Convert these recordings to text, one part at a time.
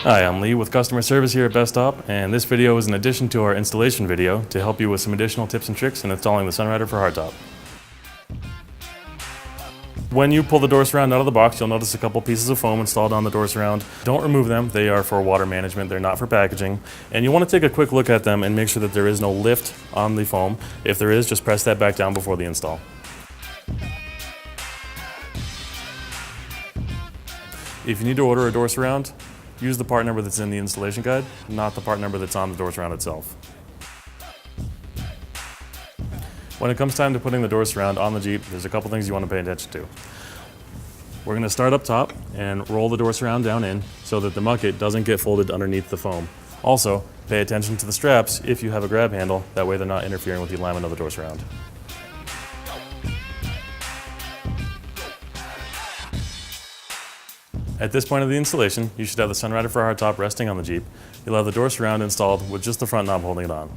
Hi, I'm Lee with customer service here at Bestop, and this video is an addition to our installation video to help you with some additional tips and tricks in installing the Sunrider for hardtop. When you pull the door surround out of the box, you'll notice a couple pieces of foam installed on the door surround. Don't remove them, they are for water management, they're not for packaging. And you want to take a quick look at them and make sure that there is no lift on the foam. If there is, just press that back down before the install. If you need to order a door surround, use the part number that's in the installation guide, not the part number that's on the door surround itself. When it comes time to putting the door surround on the Jeep, there's a couple things you want to pay attention to. We're going to start up top and roll the door surround down in so that the mucket doesn't get folded underneath the foam. Also, pay attention to the straps if you have a grab handle, that way they're not interfering with the alignment of the door surround. At this point of the installation, you should have the Sunrider for hardtop resting on the Jeep. You'll have the door surround installed with just the front knob holding it on.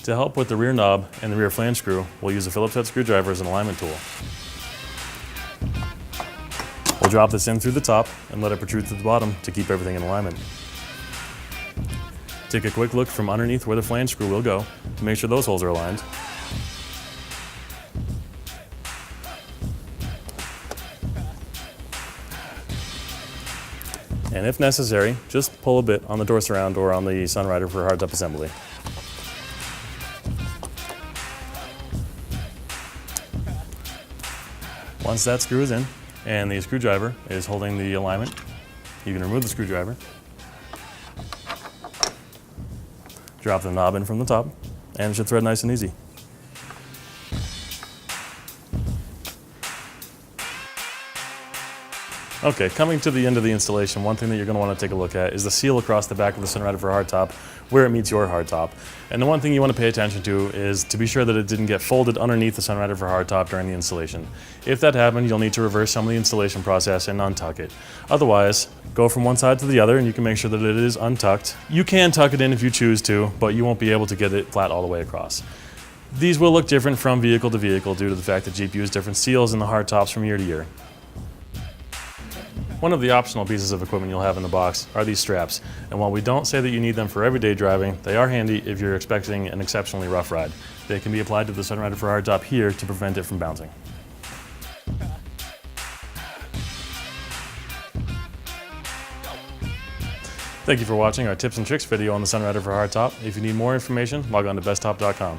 To help with the rear knob and the rear flange screw, we'll use a Phillips head screwdriver as an alignment tool. We'll drop this in through the top and let it protrude to the bottom to keep everything in alignment. Take a quick look from underneath where the flange screw will go to make sure those holes are aligned. And if necessary, just pull a bit on the door surround or on the Sunrider for hardtop assembly. Once that screw is in and the screwdriver is holding the alignment, you can remove the screwdriver, drop the knob in from the top, and it should thread nice and easy. Okay, coming to the end of the installation, one thing that you're going to want to take a look at is the seal across the back of the Sunrider for hardtop, where it meets your hardtop. And the one thing you want to pay attention to is to be sure that it didn't get folded underneath the Sunrider for hardtop during the installation. If that happened, you'll need to reverse some of the installation process and untuck it. Otherwise, go from one side to the other and you can make sure that it is untucked. You can tuck it in if you choose to, but you won't be able to get it flat all the way across. These will look different from vehicle to vehicle due to the fact that Jeep use different seals in the hardtops from year to year. One of the optional pieces of equipment you'll have in the box are these straps, and while we don't say that you need them for everyday driving, they are handy if you're expecting an exceptionally rough ride. They can be applied to the Sunrider for hardtop here to prevent it from bouncing. Thank you for watching our tips and tricks video on the Sunrider for hardtop. If you need more information, log on to bestop.com.